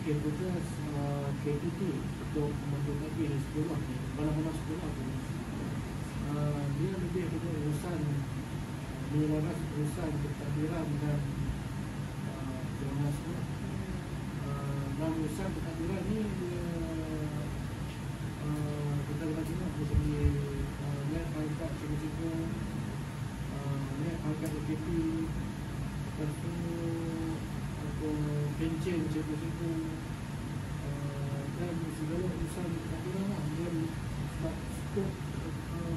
okey, tugas KTT untuk membantu di sekolah ni, bala-bala sekolah tu, dia lebih kepada urusan menyelaras urusan pentadbiran dan jurnal sekolah. Dan urusan pentadbiran ni dia kita lagi nak dari lihat pangkat cikgu-cikgu, lihat pangkat DKP, lepas tu pencen cikgu-cikgu, dan segala urusan pentadbiran lah. Dan sebab skop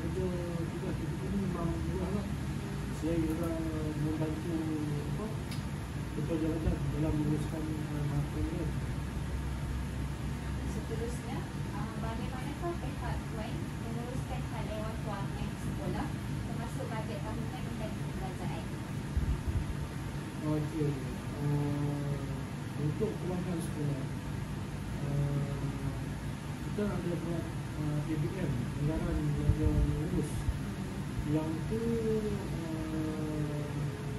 kerja tugas kita ni memang murah lah. Saya juga membantu ketua jabatan dalam menguruskan materi. Seterusnya, bagaimanakah pihak Tuan menguruskan hal ewan kewangan sekolah termasuk bajet tahunan dan pembelajaran? Okey, untuk kewangan sekolah, kita ada buat ABM, anggaran belajar mengurus. Yang tu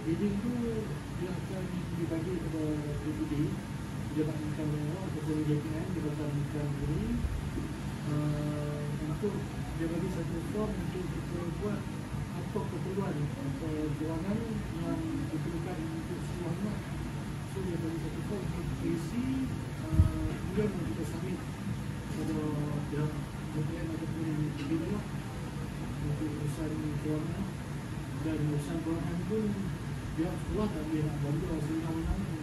bidding tu dia akan dibagi kepada DPD, Jabatan Ikan Mineral ataupun JPN, Jabatan Ikan Bumi, untuk dia bagi satu form untuk kita buat apa keperluan atau kewangan yang diperlukan untuk sekolah ni. So dia bagi satu form untuk isi, kemudian kita submit pada pihak JPN ataupun DPD lah untuk urusan kewangan. Dan urusan kewangan pun pihak sekolah tak boleh nak bantu hasil undang-undang ni.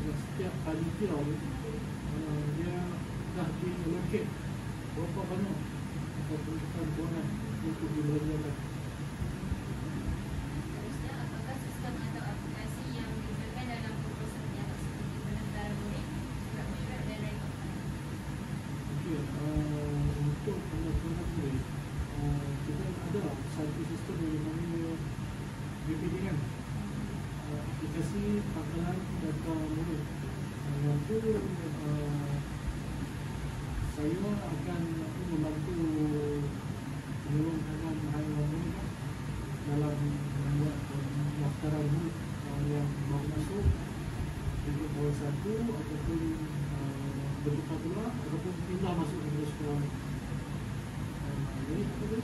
Setiap panitia dia dah diallocate berapa banyak peruntukan kewangan untuk dibelanjakan. Seterusnya, apakah sistem atau aplikasi yang digunakan dalam pengurusan pejabat seperti penentara murid, surat mesyuarat dan rekod? Okey, untuk penentara murid, kita ada satu sistem yang dipanggil BPD kan, aplikasi pangkalan data murid. Yang tu saya akan membantu menyuruhkan hal-hal murid dalam membuat daftaran murid yang baru masuk untuk bawah satu ataupun bentuk patulah ataupun pindah masuk ke sekolah. Ini apa tu?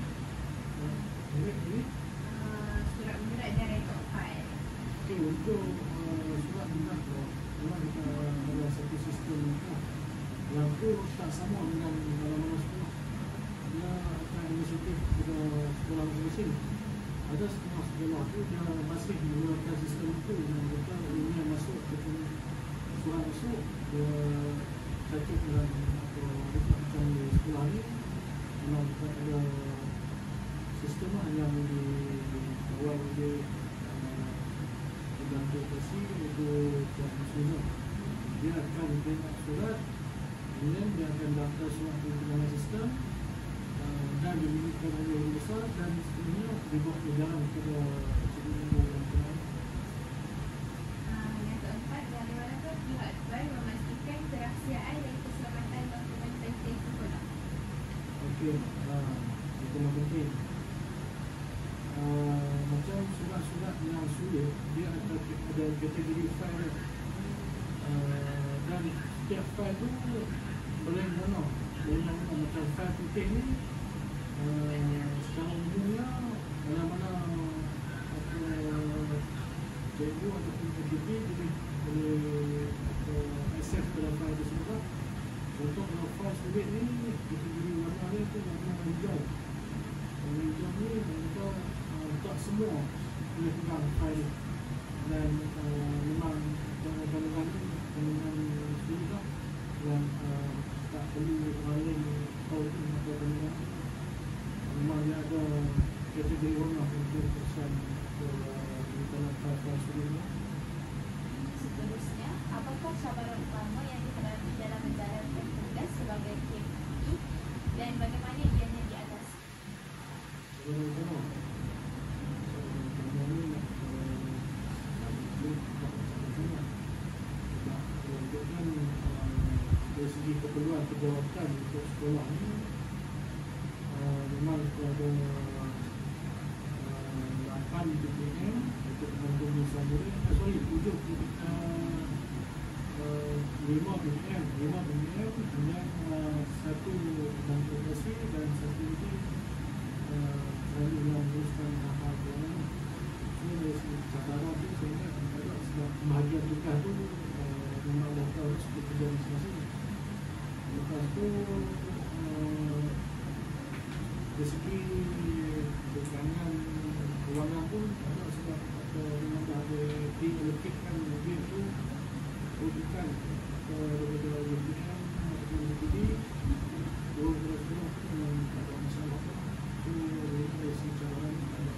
Ini Surat menyuarat dan rekod file. okey, untuk surat minat tu memang kita ada satu sistem yang tu tak sama dengan mana-mana sekolah. Dia akan inisiatif kepada sekolah masing-masing. Ada setengah sekolah tu dia masih menggunakan sistem itu, yang kata ini yang masuk surat masuk dia cakap dengan macam di sekolah ni memang kita ada sistem lah yang dibawa oleh bantu operasi untuk pihak muslimah. Dia akan tengok surat, kemudian dia akan daftar surat di dalam sistem dan dimiliki oleh guru besar, dan seterusnya dibuat perjalanan kepada cikgu-cikgu yang lain. Yang keempat, bagaimanakah pihak Tuan memastikan kerahsiaan dan keselamatan dokumen penting sekolah? Okey, itu yang penting. Macam surat-surat yang sulit, dia ada kategori file dan setiap file tu boleh guna. Macam file putih ni secara umumnya mana-mana cikgu ataupun PDP boleh akses dalam file tersebut. Contoh kalau file sulit ni kategori warna dia tu warna hijau. Warna hijau ni kita tak semua boleh pegang file, dan memang kandungan sulit lah, dan tak perlu orang lain tahu itu apa kandungan. Memang dia ada kategori warna untuk urusan dalam file sulit ni. Seterusnya, apakah cabaran utama yang dihadapi dalam menjalankan tugas sebagai KPI dan bagaimana ianya diatasi? Dari segi keperluan kejawatan untuk sekolah ni, memang ada 8 BPM untuk membantu murid. 7 5 BPM Dua BM dengan satu bank operasi dan satu lagi selalu yang uruskan hal-hal kewangan. So dari segi cabaran tu saya ingat kadang-kadang sebab bahagian tugas tu memang dah tahu seperti kerja masing-masing. Lepas tu dari segi kewangan pun ada sebab memang dah ada dialokasikan mobil tu rujukan daripada rujukan ataupun LPD turun terus memang tak ada masalah. So dari segi cabaran ada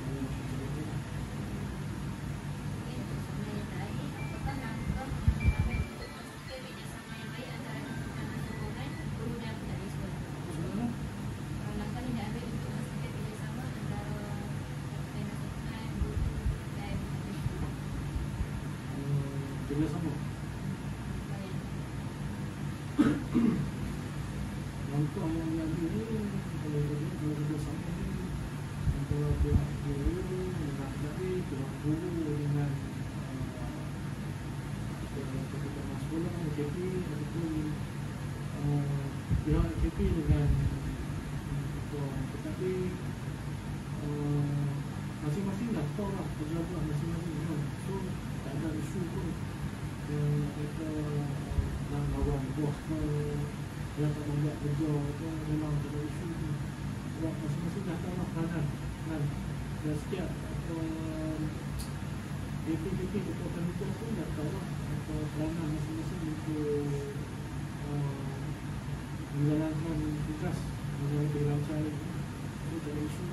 kerjasama. Langkah yang diambil ni kalau kerjasama ni antara pihak guru dengan pihak guru dengan ketua sekolah KP ataupun pihak KP dengan ketua tetapi masing-masing dah tahu lah pejabat masing-masing kan. So tak ada isu pun yang mereka nak lawan bos ke yang tak membuat kerja ke, memang tak ada isu tu sebab masing-masing dah tahu lah peranan kan. Dan setiap KP ketua panitia pun dah tahu lah peranan masing-masing untuk menjalankan tugas dengan lancar. So tak ada isu.